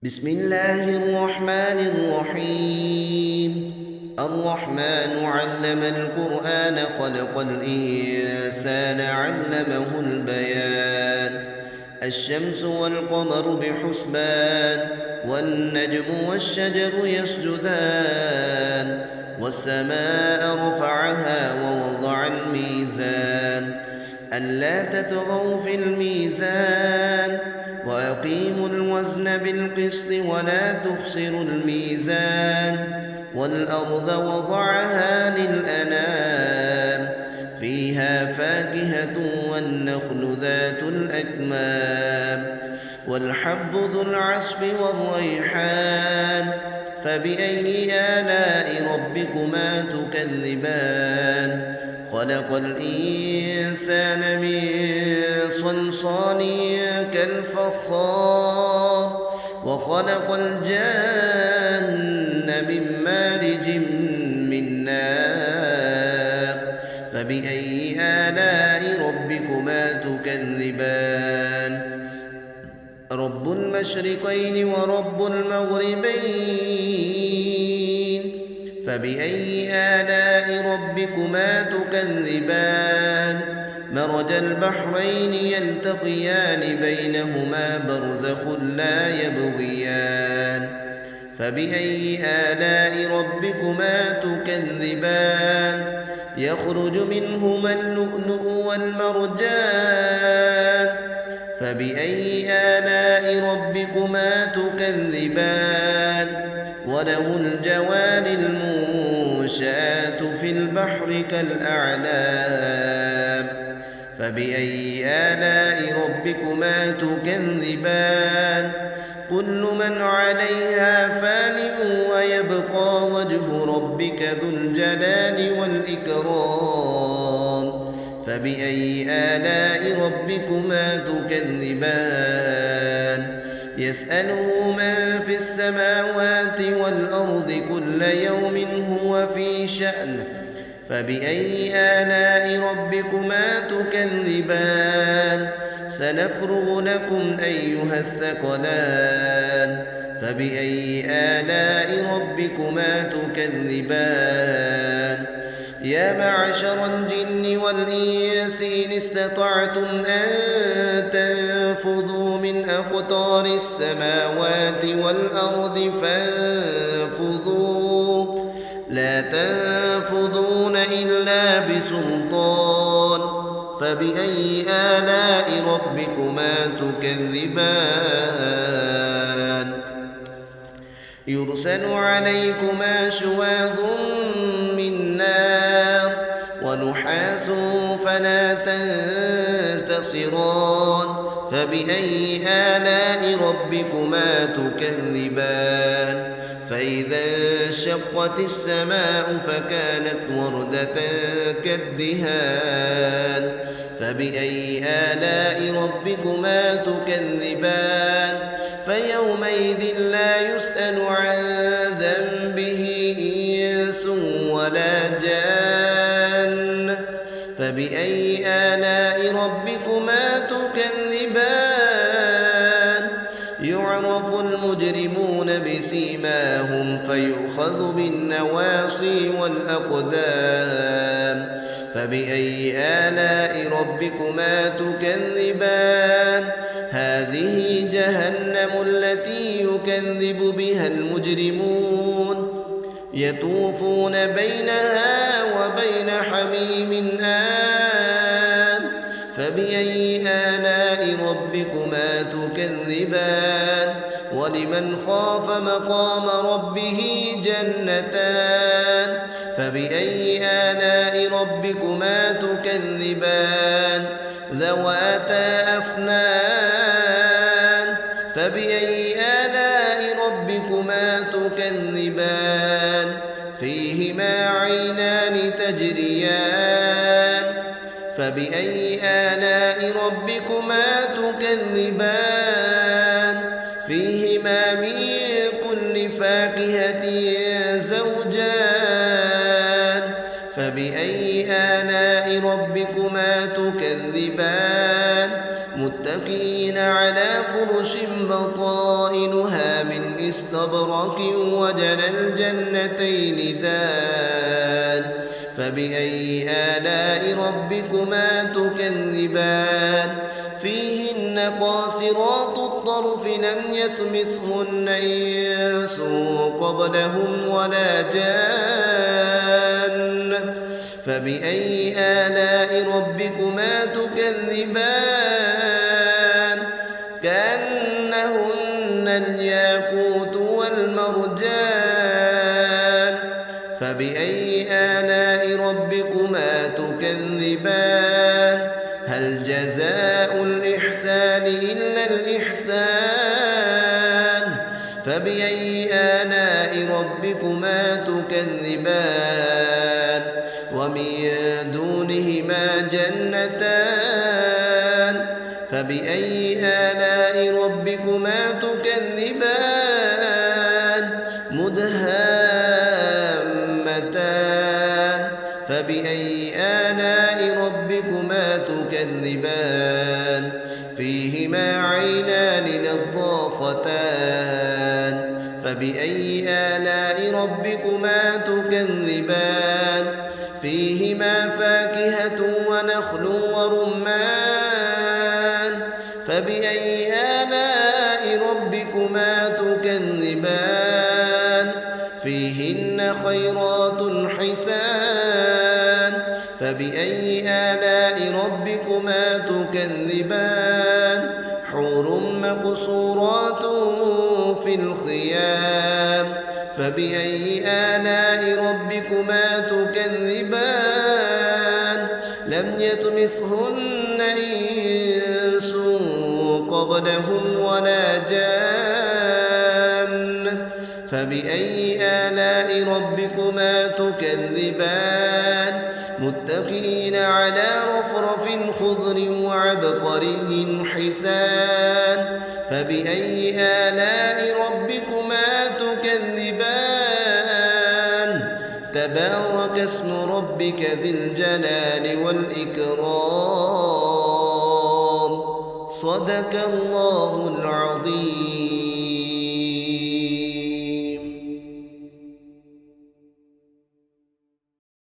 بسم الله الرحمن الرحيم. الرحمن علم القرآن خلق الإنسان علمه البيان. الشمس والقمر بحسبان والنجم والشجر يسجدان والسماء رفعها ووضع الميزان ألا تطغوا في الميزان وأقيموا الوزن بالقسط ولا تخسروا الميزان والأرض وضعها للأنام فيها فاكهة والنخل ذات الأكمام والحب ذو العصف والريحان فبأي آلاء ربكما تكذبان خلق الإنسان من صلصال كالفخار وخلق الجن من مارج من نار فبأي آلاء ربكما تكذبان رب المشرقين ورب المغربين فبأي آلاء ربكما تكذبان مرج البحرين يلتقيان بينهما برزخ لا يبغيان فبأي آلاء ربكما تكذبان يخرج منهما اللؤلؤ والمرجان فبأي آلاء ربكما تكذبان وله الجوار المنشآت في البحر كالأعلام فبأي آلاء ربكما تكذبان كل من عليها فان ويبقى وجه ربك ذو الجلال والإكرام فبأي آلاء ربكما تكذبان يسأله من في السماوات والأرض كل يوم هو في شأن فبأي آلاء ربكما تكذبان سنفرغ لكم أيها الثقلان فبأي آلاء ربكما تكذبان يا معشر الجن والإنس إن استطعتم أن تنفذوا من أقطار السماوات والأرض فانفذوا لا تنفذون إلا بسلطان فبأي آلاء ربكما تكذبان يرسل عليكما شواظ من نار ونحاس فلا تنتصران فبأي آلاء ربكما تكذبان فإذا انشقت السماء فكانت وردة كالدهان فبأي آلاء ربكما تكذبان فيومئذ لا يسأل عن ذنبه إنس ولا جان فبأي آلاء ربكما تكذبان يعرف المجرمون بسيماهم فيؤخذ بالنواصي والأقدام فبأي آلاء ربكما تكذبان هذه جهنم التي يكذب بها المجرمون يطوفون بينها وبين حميم آن فبأي آلاء ربكما تكذبان ولمن خاف مقام ربه جنتان فبأي آلاء ربكما تكذبان ذواتا أفنان فبأي آلاء ربكما تكذبان فيهما عينان تجريان فبأي آلاء ربكما تكذبان فيهما من كل فاكهة زوجان فبأي آلاء ربكما تكذبان متكئين على فرش بطائنها من من استبرق وجنى الجنتين دان فبأي آلاء ربكما تكذبان فيهن قاصرات الطرف لم يطمثهن إنس قبلهم ولا جان فبأي آلاء ربكما تكذبان كأنهن الياقوت والمرجان فبأي آلاء ربكما تكذبان هل جزاء الإحسان إلا الإحسان فبأي آلاء ربكما تكذبان ومن دونهما جنتان فبأي آلاء ربكما تكذبان مدهامتان فبأي آلاء ربكما تكذبان فيهما عينان نضاختان فبأي آلاء ربكما تكذبان فيهما فاكهة ونخل ورمان فبأي آلاء ربكما تكذبان فيهن خيرات حسان فبأي آلاء ربكما تكذبان حور مقصورات في الخيام فبأي آلاء ربكما تكذبان لم يطمثهن إنس قبلهم ولا جان فبأي آلاء ربكما تكذبان متكئين على رفرف خضر وعبقري حسان فبأي آلاء ربكما تكذبان تبارك اسم ربك ذي الجلال والإكرام صدق الله العظيم.